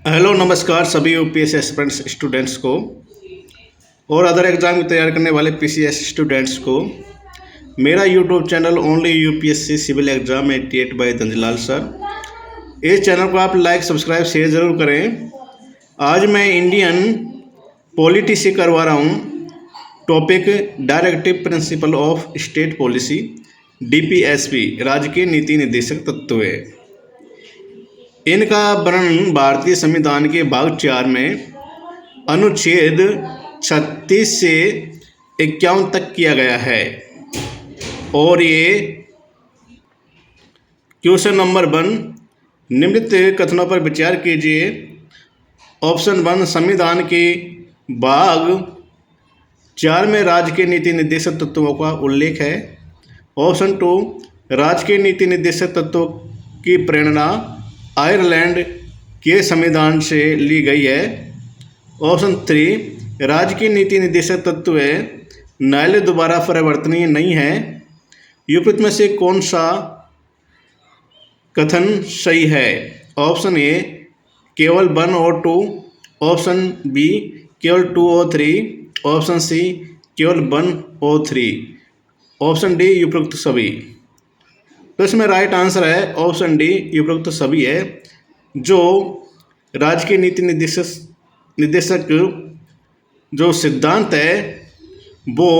Hello नमस्कार सभी UPSC aspirants students को और अदर एग्ज़ाम की तैयारी करने वाले पीसीएस स्टूडेंट्स को मेरा YouTube channel only UPSC civil exam 88 by Dhanjlal sir. इस चैनल को आप लाइक सब्सक्राइब शेयर ज़रूर करें। आज मैं इंडियन पॉलिटी से करवा रहा हूँ topic directive principle of state policy DPSP राजकीय नीति निर्देशक तत्व है। इनका वर्णन भारतीय संविधान के भाग 4 में अनुच्छेद 36 से 51 तक किया गया है। और ये क्वेश्चन नंबर 1, निम्नलिखित कथनों पर विचार कीजिए। ऑप्शन 1, संविधान के भाग 4 में राजकीय नीति निर्देशक तत्वों का उल्लेख है। ऑप्शन 2, राजकीय नीति निर्देशक तत्वों की प्रेरणा आयरलैंड के संविधान से ली गई है। ऑप्शन 3, राजकीय नीति निर्देशक तत्व न्यायालय द्वारा परिवर्तनीय नहीं है। उपरोक्त में से कौन सा कथन सही है? ऑप्शन ए केवल 1 और 2, ऑप्शन बी केवल 2 और 3, ऑप्शन सी केवल 1 और 3, ऑप्शन डी उपरोक्त सभी। तो इसमें राइट आंसर है ऑप्शन डी उपरोक्त सभी है। जो राजकीय नीति निर्देशक जो सिद्धांत है वो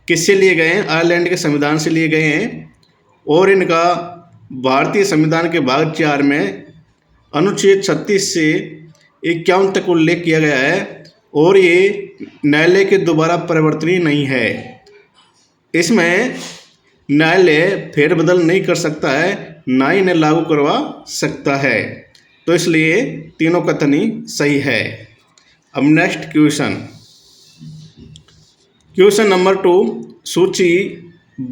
किससे लिए गए हैं? आयरलैंड के संविधान से लिए गए हैं और इनका भारतीय संविधान के भाग 4 में अनुच्छेद 36 से 51 तक उल्लेख किया गया है और ये न्यायालय के द्वारा परिवर्तनीय नहीं है। इसमें न्यायालय फेरबदल नहीं कर सकता है, ना ही इन्हें लागू करवा सकता है। तो इसलिए तीनों कथन ही सही है। अब नेक्स्ट क्वेश्चन नंबर 2, सूची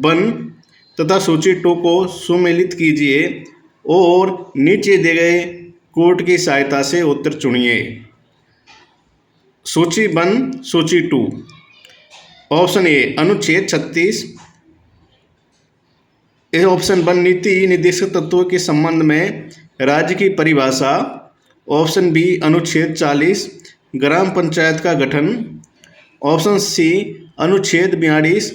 1 तथा सूची 2 को सुमेलित कीजिए और नीचे दिए गए कोड की सहायता से उत्तर चुनिए। सूची 1 सूची 2। ऑप्शन ए अनुच्छेद 36। ऑप्शन 1 नीति निर्देशक तत्वों के संबंध में राज्य की परिभाषा। ऑप्शन बी अनुच्छेद 40 ग्राम पंचायत का गठन। ऑप्शन सी अनुच्छेद 42।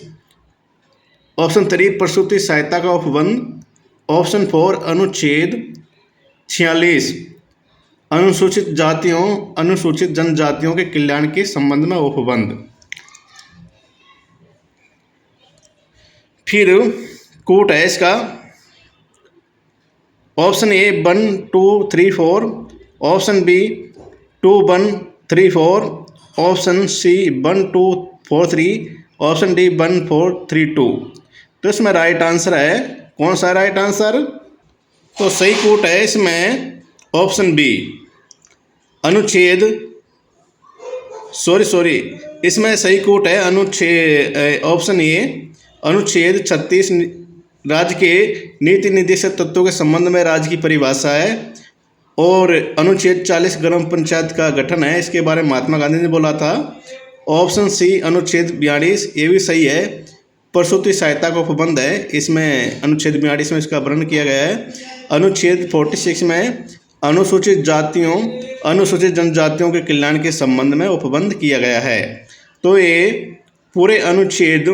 ऑप्शन 3 प्रसूति सहायता का उपबंध। ऑप्शन 4 अनुच्छेद 46 अनुसूचित जातियों अनुसूचित जनजातियों के कल्याण के संबंध में उपबंध। फिर कोट है इसका। Option A 1 2 3 4, option B 2 1 3 4, option C 1 2 4 3, option D 1 4 3 2। तो इसमें राइट आंसर है, कौन सा राइट आंसर? तो सही कोट है इसमें ऑप्शन बी अनुच्छेद इसमें सही कोट है अनुच्छेद ऑप्शन ए अनुच्छेद 36 राज्य के नीति निर्देशक तत्वों के संबंध में राज्य की परिभाषा है और अनुच्छेद 40 ग्राम पंचायत का गठन है। इसके बारे में महात्मा गांधी ने बोला था। ऑप्शन सी अनुच्छेद 42 ये भी सही है, प्रसूति सहायता का उपबंध है। इसमें अनुच्छेद 42 में इसका वर्णन किया गया है। अनुच्छेद 46 में अनुसूचित जातियों अनुसूचित जनजातियों के कल्याण के संबंध में उपबंध किया गया है। तो ये पूरे अनुच्छेद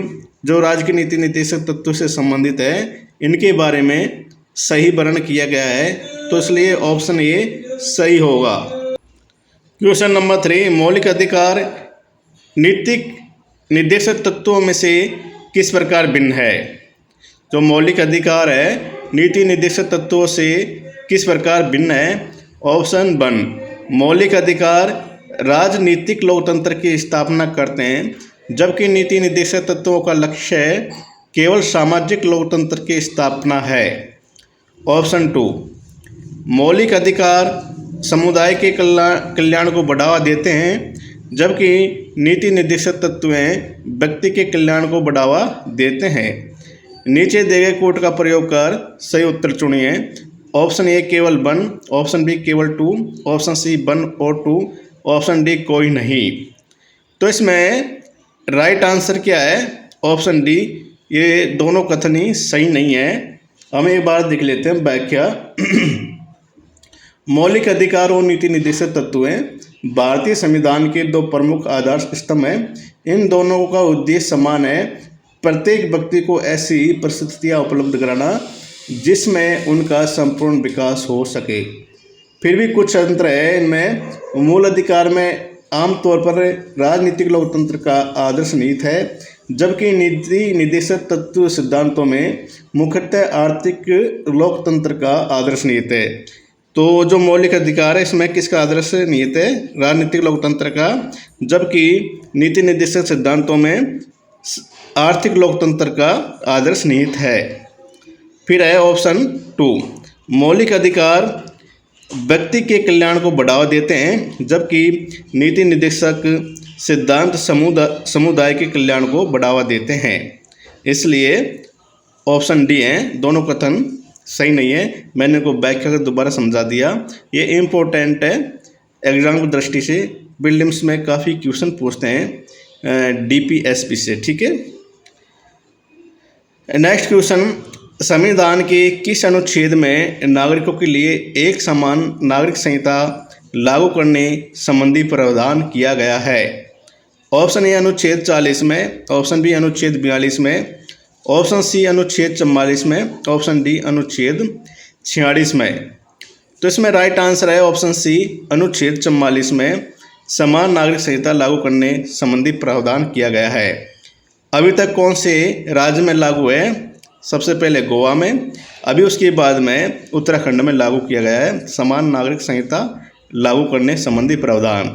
जो राज्य की नीति निर्देशक तत्व से संबंधित है इनके बारे में सही वर्णन किया गया है। तो इसलिए ऑप्शन ए सही होगा। क्वेश्चन नंबर 3, मौलिक अधिकार नीतिक निर्देशक तत्वों में से किस प्रकार भिन्न है? जो मौलिक अधिकार है नीति निर्देशक तत्वों से किस प्रकार भिन्न है? ऑप्शन 1 मौलिक अधिकार राजनीतिक लोकतंत्र की स्थापना करते हैं, जबकि नीति निर्देशक तत्वों का लक्ष्य केवल सामाजिक लोकतंत्र की स्थापना है। ऑप्शन 2 मौलिक अधिकार समुदाय के कल्याण को बढ़ावा देते हैं, जबकि नीति निर्देशक तत्व व्यक्ति के कल्याण को बढ़ावा देते हैं। नीचे दिए गए कोड का प्रयोग कर सही उत्तर चुनिए। ऑप्शन ए केवल 1, ऑप्शन बी केवल 2, ऑप्शन सी 1 और 2, ऑप्शन डी कोई नहीं। तो इसमें राइट आंसर क्या है? ऑप्शन डी ये दोनों कथन ही सही नहीं है। हम एक बार देख लेते हैं व्याख्या। मौलिक अधिकार और नीति निर्देशक तत्व हैं। भारतीय संविधान के दो प्रमुख आधार स्तंभ हैं। इन दोनों का उद्देश्य समान है, प्रत्येक व्यक्ति को ऐसी परिस्थितियां उपलब्ध कराना जिसमें उनका संपूर्ण विकास हो सके। फिर भी कुछ अंतर है इनमें। मूल अधिकार में आमतौर पर राजनीतिक लोकतंत्र का आदर्श निहित है, जबकि नीति निर्देशक तत्व सिद्धांतों में मुख्यतः आर्थिक लोकतंत्र का आदर्श निहित है। तो जो मौलिक अधिकार है इसमें किसका आदर्श निहित है? राजनीतिक लोकतंत्र का, जबकि नीति निर्देशक सिद्धांतों में आर्थिक लोकतंत्र का आदर्श निहित है। फिर है ऑप्शन 2, मौलिक अधिकार व्यक्ति के कल्याण को बढ़ावा देते हैं, जबकि नीति निर्देशक सिद्धांत समुदाय के कल्याण को बढ़ावा देते हैं। इसलिए ऑप्शन डी है, दोनों कथन सही नहीं है। मैंने को व्याख्या कर दोबारा समझा दिया। ये इम्पोर्टेंट है, एग्जाम की दृष्टि से प्रीलिम्स में काफ़ी क्वेश्चन पूछते हैं डीपीएसपी से, ठीक है। नेक्स्ट क्वेश्चन, संविधान के किस अनुच्छेद में नागरिकों के लिए एक समान नागरिक संहिता लागू करने संबंधी प्रावधान किया गया है? ऑप्शन ए अनुच्छेद 40 में, ऑप्शन बी अनुच्छेद 42 में, ऑप्शन सी अनुच्छेद 44 में, ऑप्शन डी अनुच्छेद 46 में। तो इसमें राइट आंसर है ऑप्शन सी, अनुच्छेद 44 में समान नागरिक संहिता लागू करने संबंधी प्रावधान किया गया है। अभी तक कौन से राज्य में लागू है? सबसे पहले गोवा में, अभी उसके बाद में उत्तराखंड में लागू किया गया है समान नागरिक संहिता लागू करने संबंधी प्रावधान।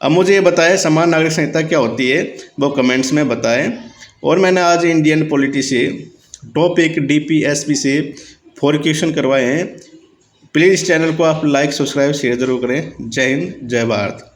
अब मुझे ये बताएं समान नागरिक संहिता क्या होती है, वो कमेंट्स में बताएं। और मैंने आज इंडियन पॉलिटी से टॉपिक डीपीएसपी से 4 क्वेश्चन करवाए हैं। प्लीज़ इस चैनल को आप लाइक, सब्सक्राइब, शेयर जरूर करें। जय हिंद, जय भारत।